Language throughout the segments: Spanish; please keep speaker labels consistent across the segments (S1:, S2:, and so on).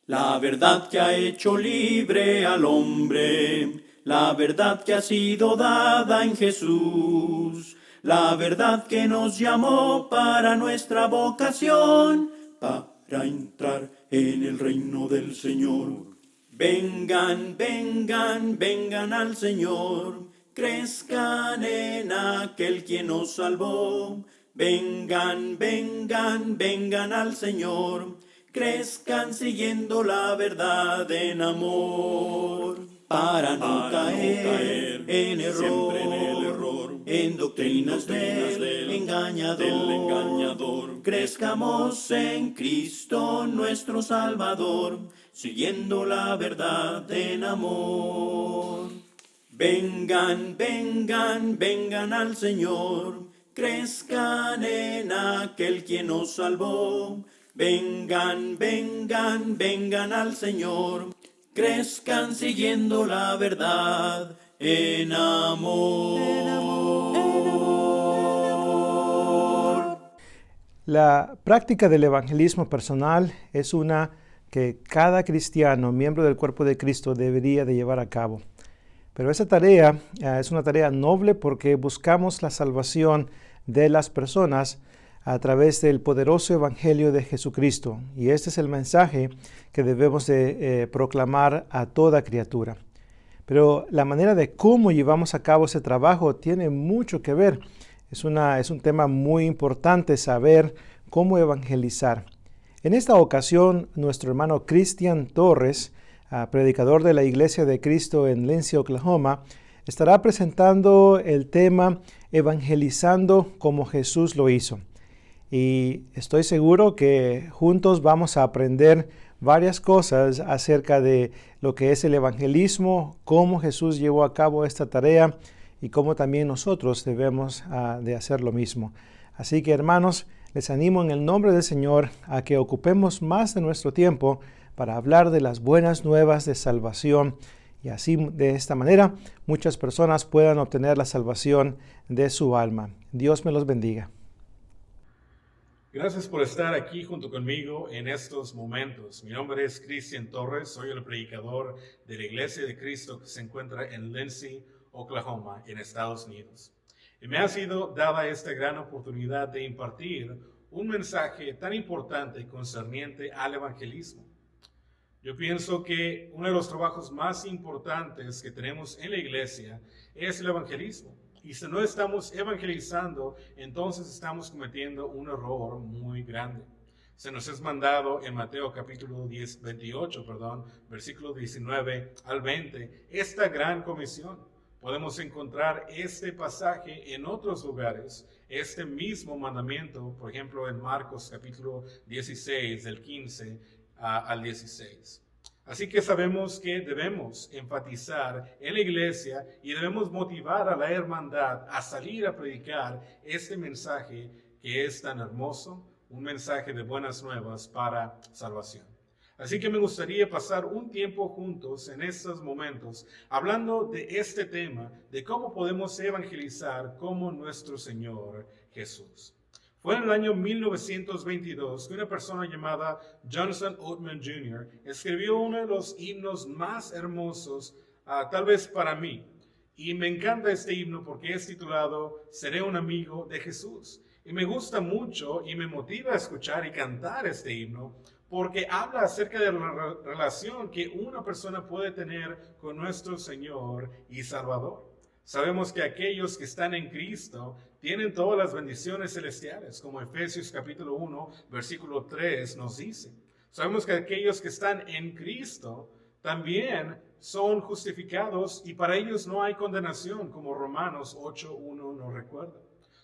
S1: La verdad que ha hecho libre al hombre, la verdad que ha sido dada en Jesús, la verdad que nos llamó para nuestra vocación, para entrar en el reino del Señor. Vengan, vengan, vengan al Señor, crezcan en aquel quien nos salvó. Vengan, vengan, vengan al Señor, crezcan siguiendo la verdad en amor, para no caer en error, en doctrinas del engañador. Crezcamos en Cristo nuestro Salvador, siguiendo la verdad en amor. Vengan, vengan, vengan al Señor, crezcan en aquel quien nos salvó. Vengan, vengan, vengan al Señor, crezcan siguiendo la verdad en amor.
S2: La práctica del evangelismo personal es una que cada cristiano, miembro del cuerpo de Cristo, debería de llevar a cabo. Pero esa tarea es una tarea noble porque buscamos la salvación de las personas a través del poderoso evangelio de Jesucristo. Y este es el mensaje que debemos de proclamar a toda criatura. Pero la manera de cómo llevamos a cabo ese trabajo tiene mucho que ver. Es un tema muy importante saber cómo evangelizar. En esta ocasión, nuestro hermano Cristian Torres, predicador de la Iglesia de Cristo en Lindsay, Oklahoma, estará presentando el tema Evangelizando como Jesús lo hizo. Y estoy seguro que juntos vamos a aprender varias cosas acerca de lo que es el evangelismo, cómo Jesús llevó a cabo esta tarea y cómo también nosotros debemos de hacer lo mismo. Así que, hermanos, les animo en el nombre del Señor a que ocupemos más de nuestro tiempo para hablar de las buenas nuevas de salvación y así de esta manera muchas personas puedan obtener la salvación de su alma. Dios me los bendiga.
S3: Gracias por estar aquí junto conmigo en estos momentos. Mi nombre es Cristian Torres, soy el predicador de la Iglesia de Cristo que se encuentra en Lindsay, Oklahoma, en Estados Unidos. Y me ha sido dada esta gran oportunidad de impartir un mensaje tan importante concerniente al evangelismo. Yo pienso que uno de los trabajos más importantes que tenemos en la iglesia es el evangelismo. Y si no estamos evangelizando, entonces estamos cometiendo un error muy grande. Se nos es mandado en Mateo capítulo 28, versículo 19 al 20, esta gran comisión. Podemos encontrar este pasaje en otros lugares, este mismo mandamiento, por ejemplo, en Marcos capítulo 16, del 15 al 16. Así que sabemos que debemos enfatizar en la iglesia y debemos motivar a la hermandad a salir a predicar este mensaje que es tan hermoso, un mensaje de buenas nuevas para salvación. Así que me gustaría pasar un tiempo juntos en estos momentos hablando de este tema, de cómo podemos evangelizar como nuestro Señor Jesús. Fue en el año 1922 que una persona llamada Jonathan Oatman Jr. escribió uno de los himnos más hermosos, tal vez para mí. Y me encanta este himno porque es titulado Seré un amigo de Jesús. Y me gusta mucho y me motiva a escuchar y cantar este himno porque habla acerca de la relación que una persona puede tener con nuestro Señor y Salvador. Sabemos que aquellos que están en Cristo tienen todas las bendiciones celestiales, como Efesios capítulo 1, versículo 3 nos dice. Sabemos que aquellos que están en Cristo también son justificados y para ellos no hay condenación, como Romanos 8, 1 nos recuerda.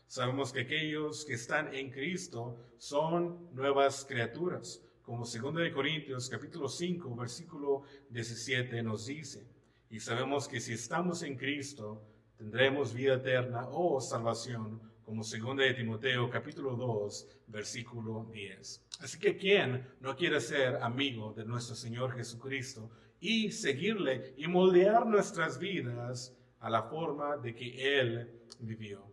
S3: Sabemos que aquellos que están en Cristo son nuevas criaturas, como 2 Corintios capítulo 5, versículo 17 nos dice. Y sabemos que si estamos en Cristo, tendremos vida eterna o salvación, como 2 Timoteo capítulo 2, versículo 10. Así que ¿quién no quiere ser amigo de nuestro Señor Jesucristo y seguirle y moldear nuestras vidas a la forma de que Él vivió?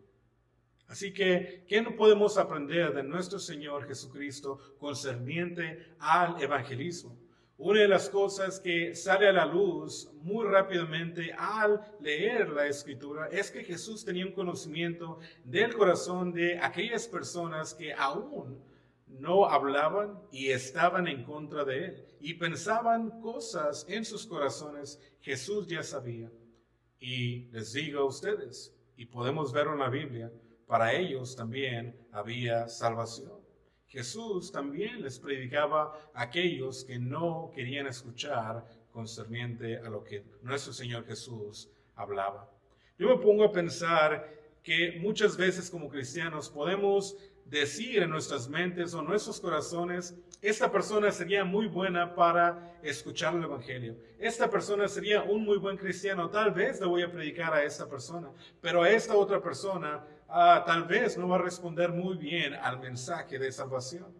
S3: Así que, ¿qué no podemos aprender de nuestro Señor Jesucristo concerniente al evangelismo? Una de las cosas que sale a la luz muy rápidamente al leer la Escritura es que Jesús tenía un conocimiento del corazón de aquellas personas que aún no hablaban y estaban en contra de él y pensaban cosas en sus corazones. Jesús ya sabía. Y les digo a ustedes, y podemos verlo en la Biblia, para ellos también había salvación. Jesús también les predicaba a aquellos que no querían escuchar concerniente a lo que nuestro Señor Jesús hablaba. Yo me pongo a pensar que muchas veces como cristianos podemos decir en nuestras mentes o nuestros corazones, esta persona sería muy buena para escuchar el Evangelio. Esta persona sería un muy buen cristiano. Tal vez le voy a predicar a esta persona, pero a esta otra persona tal vez no va a responder muy bien al mensaje de salvación.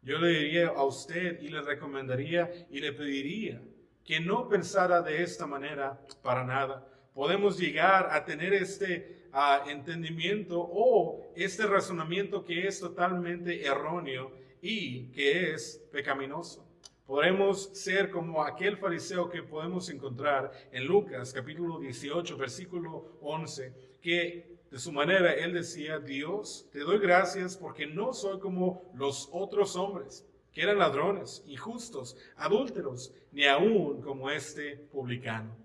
S3: Yo le diría a usted y le recomendaría y le pediría que no pensara de esta manera para nada. Podemos llegar a tener este entendimiento o este razonamiento que es totalmente erróneo y que es pecaminoso. Podemos ser como aquel fariseo que podemos encontrar en Lucas capítulo 18, versículo 11, que de su manera él decía: Dios, te doy gracias porque no soy como los otros hombres, que eran ladrones, injustos, adúlteros, ni aún como este publicano.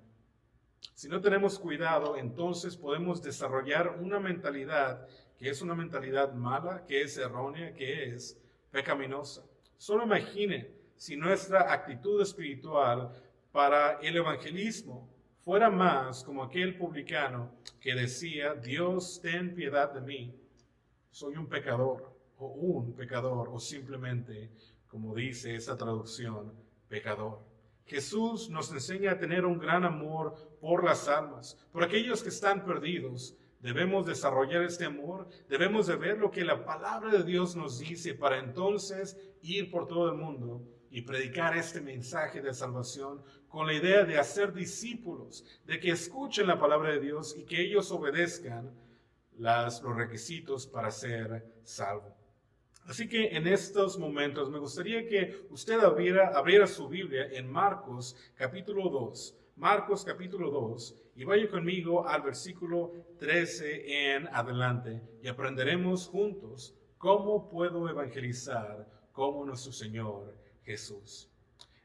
S3: Si no tenemos cuidado, entonces podemos desarrollar una mentalidad que es una mentalidad mala, que es errónea, que es pecaminosa. Solo imagine si nuestra actitud espiritual para el evangelismo fuera más como aquel publicano que decía: Dios, ten piedad de mí, soy un pecador, o simplemente, como dice esa traducción, pecador. Jesús nos enseña a tener un gran amor por las almas, por aquellos que están perdidos. Debemos desarrollar este amor, debemos de ver lo que la palabra de Dios nos dice para entonces ir por todo el mundo y predicar este mensaje de salvación con la idea de hacer discípulos, de que escuchen la palabra de Dios y que ellos obedezcan los requisitos para ser salvo. Así que en estos momentos me gustaría que usted abriera su Biblia en Marcos capítulo 2. Marcos capítulo 2 y vaya conmigo al versículo 13 en adelante y aprenderemos juntos cómo puedo evangelizar como nuestro Señor Jesús.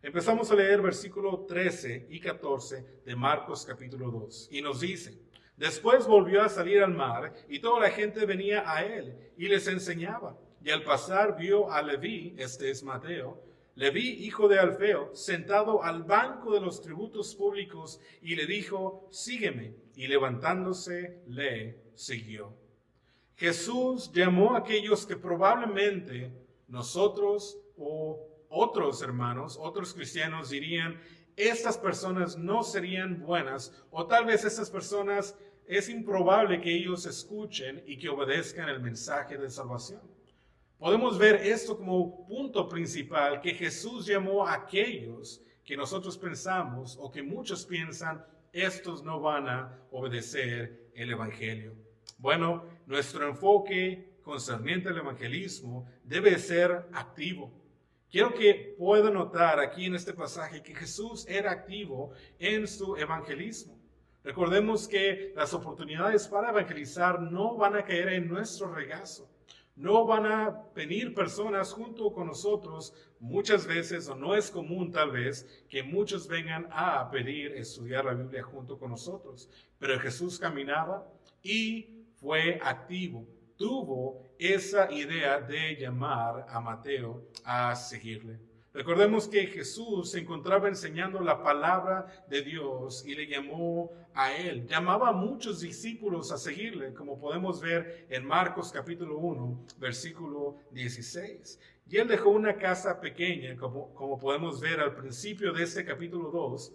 S3: Empezamos a leer versículo 13 y 14 de Marcos capítulo 2 y nos dice: Después volvió a salir al mar y toda la gente venía a él y les enseñaba. Y al pasar vio a Leví, este es Mateo, Leví, hijo de Alfeo, sentado al banco de los tributos públicos, y le dijo: sígueme. Y levantándose, le siguió. Jesús llamó a aquellos que probablemente nosotros o otros hermanos, otros cristianos dirían: estas personas no serían buenas, o tal vez estas personas es improbable que ellos escuchen y que obedezcan el mensaje de salvación. Podemos ver esto como punto principal, que Jesús llamó a aquellos que nosotros pensamos o que muchos piensan, estos no van a obedecer el Evangelio. Bueno, nuestro enfoque concerniente al evangelismo debe ser activo. Quiero que pueda notar aquí en este pasaje que Jesús era activo en su evangelismo. Recordemos que las oportunidades para evangelizar no van a caer en nuestro regazo. No van a venir personas junto con nosotros muchas veces, o no es común tal vez, que muchos vengan a pedir estudiar la Biblia junto con nosotros. Pero Jesús caminaba y fue activo. Tuvo esa idea de llamar a Mateo a seguirle. Recordemos que Jesús se encontraba enseñando la palabra de Dios y le llamó a él. Llamaba a muchos discípulos a seguirle, como podemos ver en Marcos capítulo 1, versículo 16. Y él dejó una casa pequeña, como podemos ver al principio de este capítulo 2.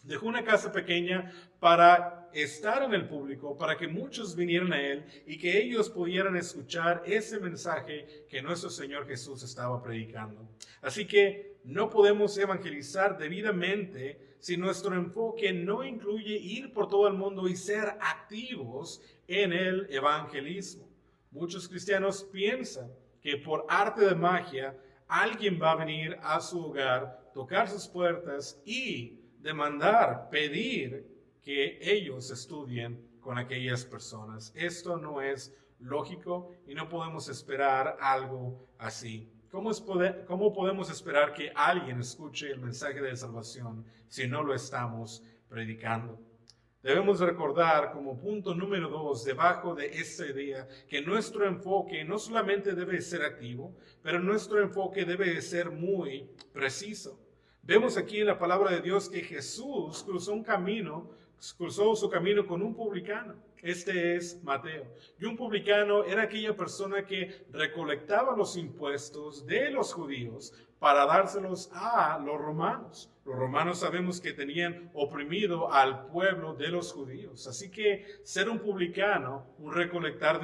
S3: Dejó una casa pequeña para estar en el público, para que muchos vinieran a él y que ellos pudieran escuchar ese mensaje que nuestro Señor Jesús estaba predicando. Así que no podemos evangelizar debidamente si nuestro enfoque no incluye ir por todo el mundo y ser activos en el evangelismo. Muchos cristianos piensan que por arte de magia alguien va a venir a su hogar, tocar sus puertas y demandar, pedir que ellos estudien con aquellas personas. Esto no es lógico y no podemos esperar algo así. ¿Cómo podemos esperar que alguien escuche el mensaje de salvación si no lo estamos predicando? Debemos recordar como punto número 2, debajo de esta idea, que nuestro enfoque no solamente debe ser activo, pero nuestro enfoque debe ser muy preciso. Vemos aquí en la palabra de Dios que Jesús cruzó su camino con un publicano. Este es Mateo. Y un publicano era aquella persona que recolectaba los impuestos de los judíos para dárselos a los romanos. Los romanos sabemos que tenían oprimido al pueblo de los judíos. Así que ser un publicano, un recolector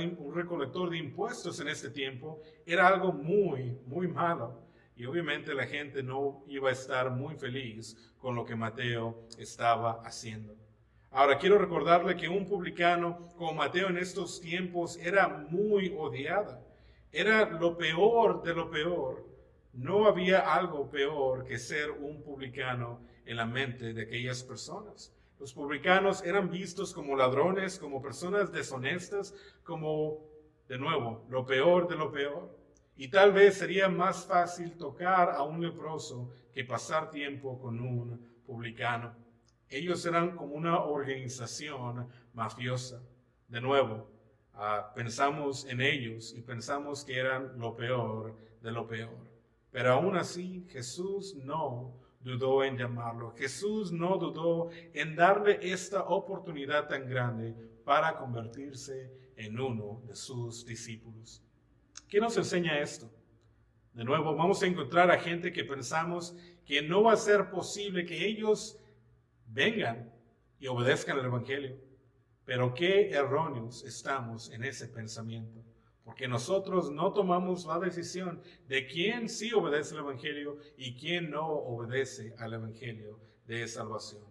S3: de impuestos en este tiempo, era algo muy, muy malo. Y obviamente la gente no iba a estar muy feliz con lo que Mateo estaba haciendo. Ahora quiero recordarle que un publicano como Mateo en estos tiempos era muy odiada. Era lo peor de lo peor. No había algo peor que ser un publicano en la mente de aquellas personas. Los publicanos eran vistos como ladrones, como personas deshonestas, como, de nuevo, lo peor de lo peor. Y tal vez sería más fácil tocar a un leproso que pasar tiempo con un publicano. Ellos eran como una organización mafiosa. De nuevo, pensamos en ellos y pensamos que eran lo peor de lo peor. Pero aún así, Jesús no dudó en llamarlo. Jesús no dudó en darle esta oportunidad tan grande para convertirse en uno de sus discípulos. ¿Qué nos enseña esto? De nuevo, vamos a encontrar a gente que pensamos que no va a ser posible que ellos vengan y obedezcan al Evangelio. Pero qué erróneos estamos en ese pensamiento. Porque nosotros no tomamos la decisión de quién sí obedece al Evangelio y quién no obedece al Evangelio de salvación.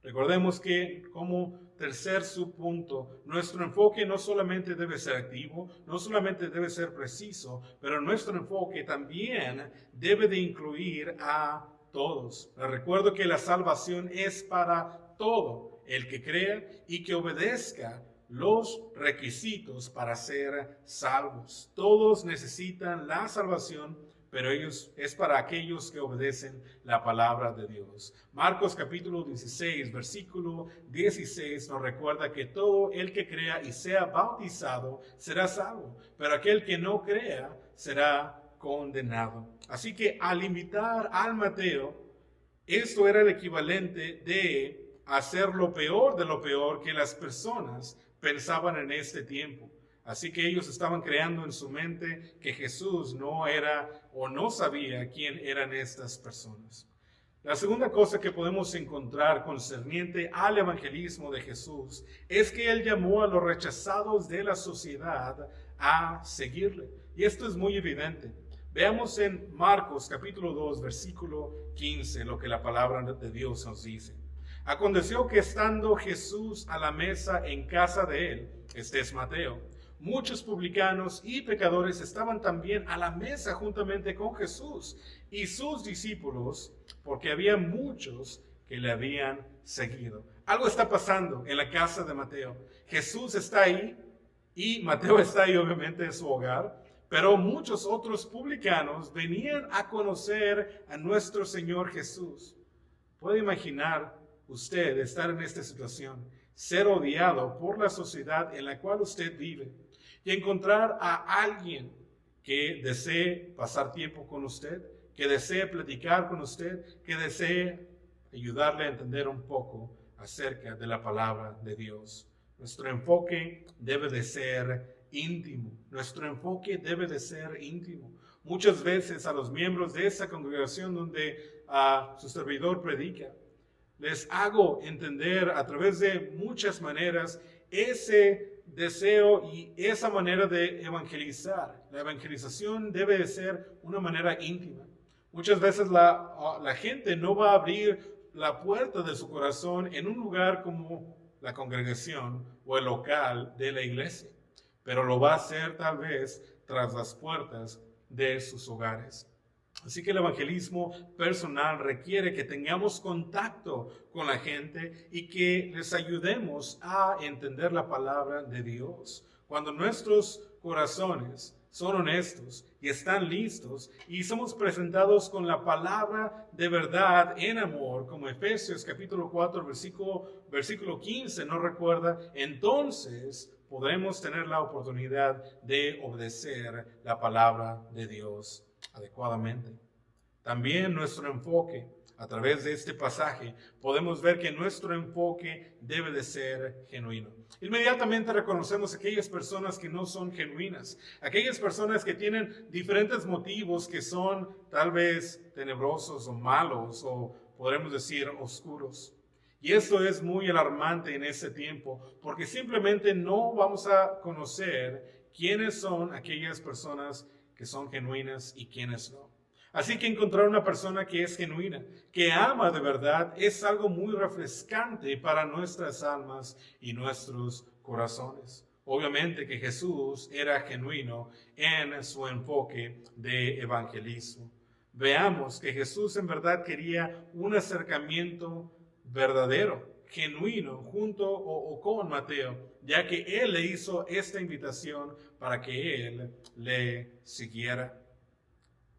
S3: Recordemos que como tercer subpunto, nuestro enfoque no solamente debe ser activo, no solamente debe ser preciso, pero nuestro enfoque también debe de incluir a todos. Les recuerdo que la salvación es para todo el que crea y que obedezca los requisitos para ser salvos. Todos necesitan la salvación, pero es para aquellos que obedecen la palabra de Dios. Marcos capítulo 16, versículo 16 nos recuerda que todo el que crea y sea bautizado será salvo, pero aquel que no crea será condenado. Así que al invitar al Mateo, esto era el equivalente de hacer lo peor de lo peor que las personas pensaban en este tiempo. Así que ellos estaban creando en su mente que Jesús no era o no sabía quién eran estas personas. La segunda cosa que podemos encontrar concerniente al evangelismo de Jesús es que Él llamó a los rechazados de la sociedad a seguirle. Y esto es muy evidente. Veamos en Marcos capítulo 2, versículo 15, lo que la palabra de Dios nos dice. Aconteció que estando Jesús a la mesa en casa de él, este es Mateo, muchos publicanos y pecadores estaban también a la mesa juntamente con Jesús y sus discípulos, porque había muchos que le habían seguido. Algo está pasando en la casa de Mateo. Jesús está ahí y Mateo está ahí obviamente en su hogar, pero muchos otros publicanos venían a conocer a nuestro Señor Jesús. ¿Puede imaginar usted estar en esta situación, ser odiado por la sociedad en la cual usted vive y encontrar a alguien que desee pasar tiempo con usted, que desee platicar con usted, que desee ayudarle a entender un poco acerca de la palabra de Dios? Nuestro enfoque debe de ser íntimo. Nuestro enfoque debe de ser íntimo. Muchas veces a los miembros de esa congregación donde su servidor predica, les hago entender a través de muchas maneras ese deseo y esa manera de evangelizar. La evangelización debe de ser una manera íntima. Muchas veces la gente no va a abrir la puerta de su corazón en un lugar como la congregación o el local de la iglesia, pero lo va a hacer tal vez tras las puertas de sus hogares. Así que el evangelismo personal requiere que tengamos contacto con la gente y que les ayudemos a entender la palabra de Dios. Cuando nuestros corazones son honestos y están listos y somos presentados con la palabra de verdad en amor, como Efesios capítulo 4, versículo 15 nos recuerda, entonces podremos tener la oportunidad de obedecer la palabra de Dios adecuadamente. También nuestro enfoque, a través de este pasaje, podemos ver que nuestro enfoque debe de ser genuino. Inmediatamente reconocemos aquellas personas que no son genuinas, aquellas personas que tienen diferentes motivos que son tal vez tenebrosos o malos o podremos decir oscuros. Y esto es muy alarmante en este tiempo porque simplemente no vamos a conocer quiénes son aquellas personas que son genuinas y quiénes no. Así que encontrar una persona que es genuina, que ama de verdad, es algo muy refrescante para nuestras almas y nuestros corazones. Obviamente que Jesús era genuino en su enfoque de evangelismo. Veamos que Jesús en verdad quería un acercamiento verdadero, genuino, junto o con Mateo, ya que él le hizo esta invitación para que él le siguiera.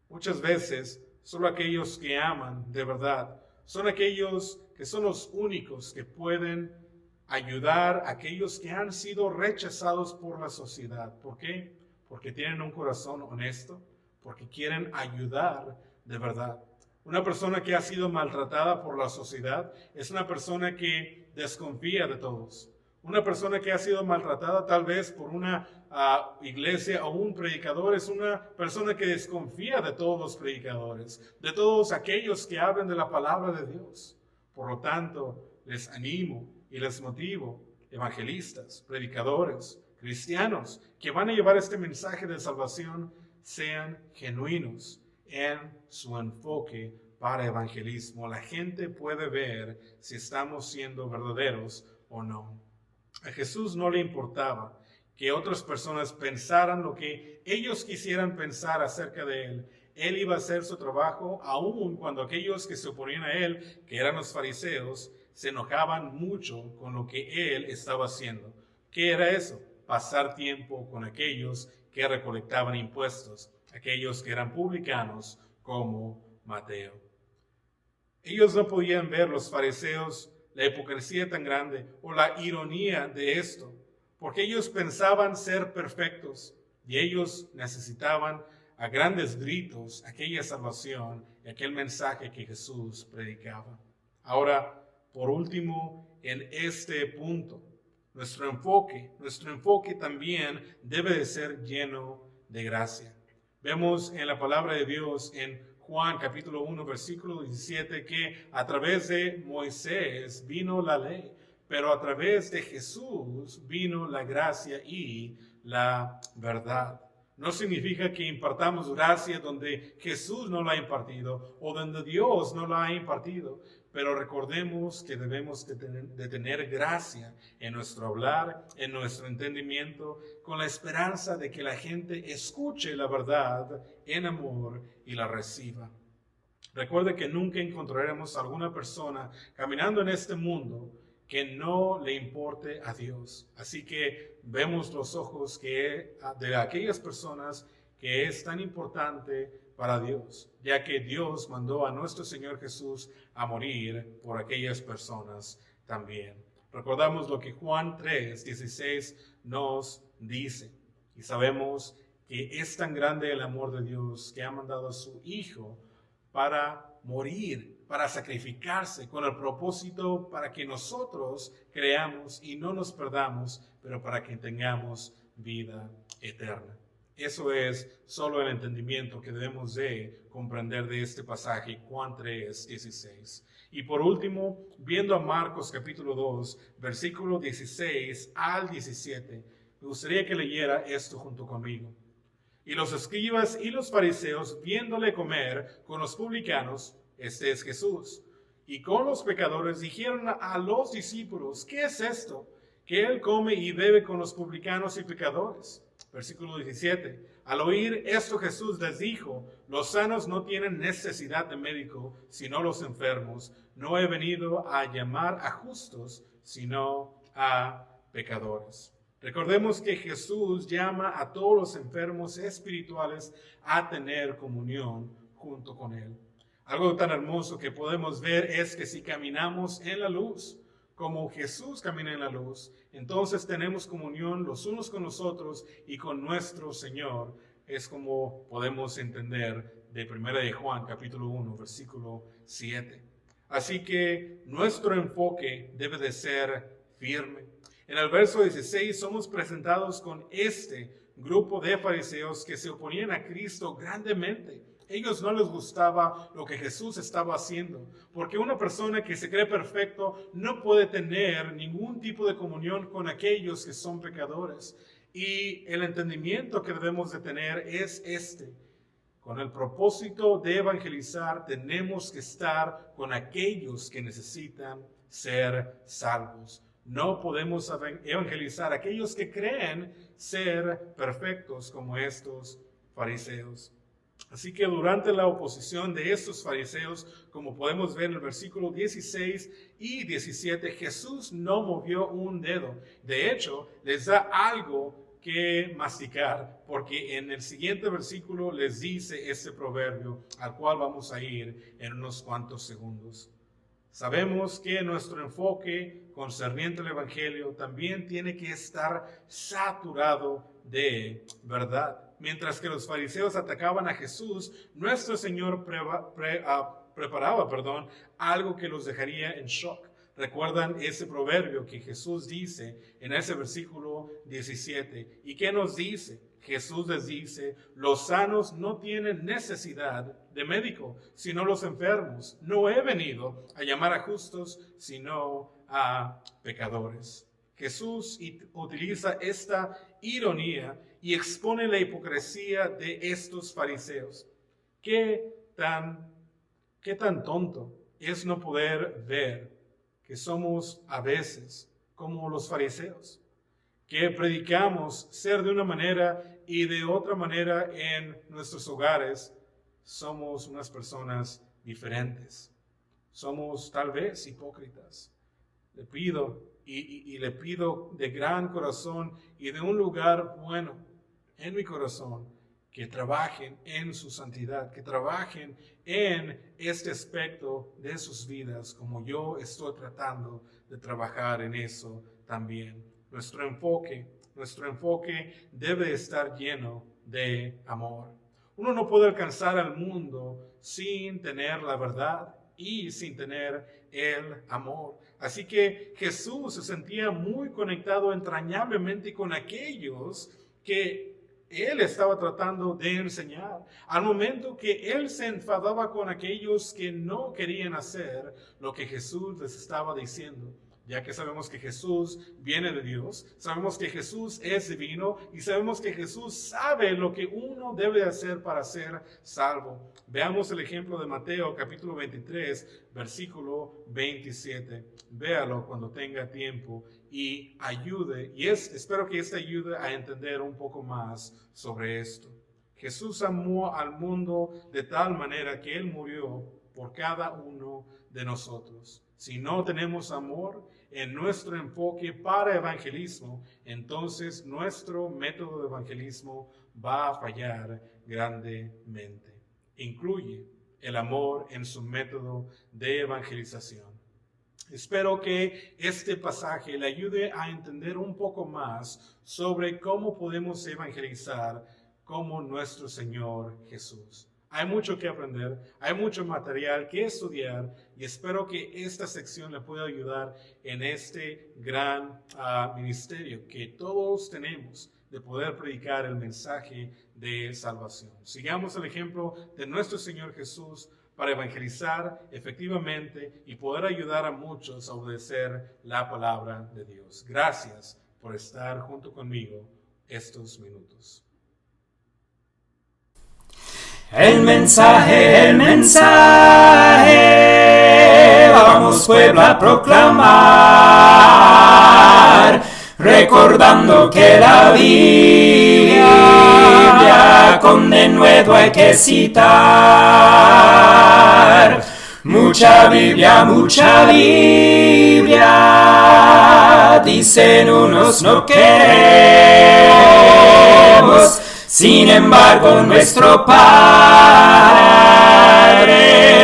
S3: Muchas veces, solo aquellos que aman de verdad son aquellos que son los únicos que pueden ayudar a aquellos que han sido rechazados por la sociedad. ¿Por qué? Porque tienen un corazón honesto, porque quieren ayudar de verdad. Una persona que ha sido maltratada por la sociedad es una persona que desconfía de todos. Una persona que ha sido maltratada tal vez por una iglesia o un predicador es una persona que desconfía de todos los predicadores, de todos aquellos que hablan de la palabra de Dios. Por lo tanto, les animo y les motivo, evangelistas, predicadores, cristianos, que van a llevar este mensaje de salvación, sean genuinos en su enfoque para evangelismo. La gente puede ver si estamos siendo verdaderos o no. A Jesús no le importaba que otras personas pensaran lo que ellos quisieran pensar acerca de él. Él iba a hacer su trabajo, aun cuando aquellos que se oponían a él, que eran los fariseos, se enojaban mucho con lo que él estaba haciendo. ¿Qué era eso? Pasar tiempo con aquellos que recolectaban impuestos, aquellos que eran publicanos como Mateo. Ellos no podían ver, los fariseos, la hipocresía tan grande o la ironía de esto, porque ellos pensaban ser perfectos y ellos necesitaban a grandes gritos aquella salvación y aquel mensaje que Jesús predicaba. Ahora, por último, en este punto, nuestro enfoque también debe de ser lleno de gracia. Vemos en la palabra de Dios en Juan capítulo 1, versículo 17, que a través de Moisés vino la ley, pero a través de Jesús vino la gracia y la verdad. No significa que impartamos gracia donde Jesús no la ha impartido o donde Dios no la ha impartido, pero recordemos que debemos de tener gracia en nuestro hablar, en nuestro entendimiento, con la esperanza de que la gente escuche la verdad en amor y la reciba. Recuerde que nunca encontraremos alguna persona caminando en este mundo que no le importe a Dios. Así que vemos los ojos de aquellas personas que es tan importante para Dios, ya que Dios mandó a nuestro Señor Jesús a morir por aquellas personas también. Recordamos lo que Juan 3:16 nos dice y sabemos que es tan grande el amor de Dios que ha mandado a su Hijo para morir, para sacrificarse con el propósito para que nosotros creamos y no nos perdamos, pero para que tengamos vida eterna. Eso es solo el entendimiento que debemos de comprender de este pasaje, Juan 3:16. Y por último, viendo a Marcos capítulo 2, versículo 16 al 17, me gustaría que leyera esto junto conmigo. Y los escribas y los fariseos, viéndole comer con los publicanos, este es Jesús, y con los pecadores, dijeron a los discípulos, ¿qué es esto? Que él come y bebe con los publicanos y pecadores. Versículo 17. Al oír esto Jesús les dijo, los sanos no tienen necesidad de médico, sino los enfermos. No he venido a llamar a justos, sino a pecadores. Recordemos que Jesús llama a todos los enfermos espirituales a tener comunión junto con Él. Algo tan hermoso que podemos ver es que si caminamos en la luz, como Jesús camina en la luz, entonces tenemos comunión los unos con los otros y con nuestro Señor. Es como podemos entender de 1 de Juan, capítulo 1, versículo 7. Así que nuestro enfoque debe de ser firme. En el verso 16 somos presentados con este grupo de fariseos que se oponían a Cristo grandemente. Ellos no les gustaba lo que Jesús estaba haciendo, porque una persona que se cree perfecto no puede tener ningún tipo de comunión con aquellos que son pecadores. Y el entendimiento que debemos de tener es este. Con el propósito de evangelizar, tenemos que estar con aquellos que necesitan ser salvos. No podemos evangelizar a aquellos que creen ser perfectos como estos fariseos. Así que durante la oposición de estos fariseos, como podemos ver en el versículo 16 y 17, Jesús no movió un dedo. De hecho, les da algo que masticar, porque en el siguiente versículo les dice este proverbio, al cual vamos a ir en unos cuantos segundos. Sabemos que nuestro enfoque concerniente al Evangelio también tiene que estar saturado de verdad. Mientras que los fariseos atacaban a Jesús, nuestro Señor preparaba algo que los dejaría en shock. ¿Recuerdan ese proverbio que Jesús dice en ese versículo 17? ¿Y qué nos dice? Jesús les dice, los sanos no tienen necesidad de médico, sino los enfermos. No he venido a llamar a justos, sino a pecadores. Jesús utiliza esta ironía y expone la hipocresía de estos fariseos. ¿Qué tan tonto es no poder ver que somos a veces como los fariseos? Que predicamos ser de una manera y de otra manera en nuestros hogares. Somos unas personas diferentes. Somos tal vez hipócritas. Le pido y le pido de gran corazón y de un lugar bueno en mi corazón que trabajen en su santidad, que trabajen en este aspecto de sus vidas como yo estoy tratando de trabajar en eso también. Nuestro enfoque debe estar lleno de amor. Uno no puede alcanzar al mundo sin tener la verdad y sin tener el amor. Así que Jesús se sentía muy conectado entrañablemente con aquellos que Él estaba tratando de enseñar. Al momento que Él se enfadaba con aquellos que no querían hacer lo que Jesús les estaba diciendo. Ya que sabemos que Jesús viene de Dios, sabemos que Jesús es divino y sabemos que Jesús sabe lo que uno debe hacer para ser salvo. Veamos el ejemplo de Mateo capítulo 23, versículo 27. Véalo cuando tenga tiempo y ayude. Espero que esto ayude a entender un poco más sobre esto. Jesús amó al mundo de tal manera que Él murió por cada uno de nosotros. Si no tenemos amor en nuestro enfoque para evangelismo, entonces nuestro método de evangelismo va a fallar grandemente. Incluye el amor en su método de evangelización. Espero que este pasaje le ayude a entender un poco más sobre cómo podemos evangelizar como nuestro Señor Jesús. Hay mucho que aprender, hay mucho material que estudiar y espero que esta sección le pueda ayudar en este gran ministerio que todos tenemos de poder predicar el mensaje de salvación. Sigamos el ejemplo de nuestro Señor Jesús para evangelizar efectivamente y poder ayudar a muchos a obedecer la palabra de Dios. Gracias por estar junto conmigo estos minutos.
S1: El mensaje, vamos pueblo a proclamar.
S4: recordando que la Biblia con denuedo hay que citar. Mucha Biblia, dicen unos no queremos, sin embargo nuestro Padre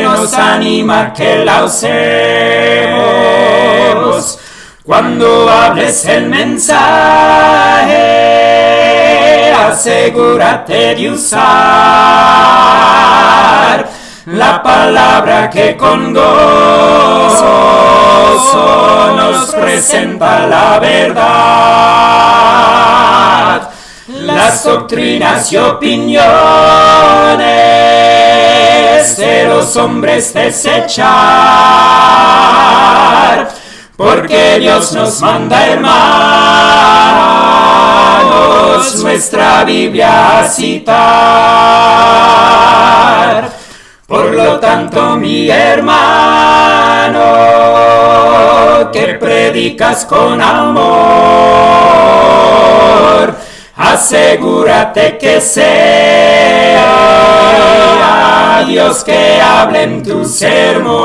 S4: nos anima que la usemos. Cuando hables el mensaje, asegúrate de usar la palabra que con gozo nos presenta la verdad. Las doctrinas y opiniones de los hombres desechar, porque Dios nos manda, hermanos, nuestra Biblia a citar. Por lo tanto, mi hermano, que predicas con amor, asegúrate que sea Dios que hable en tu sermón.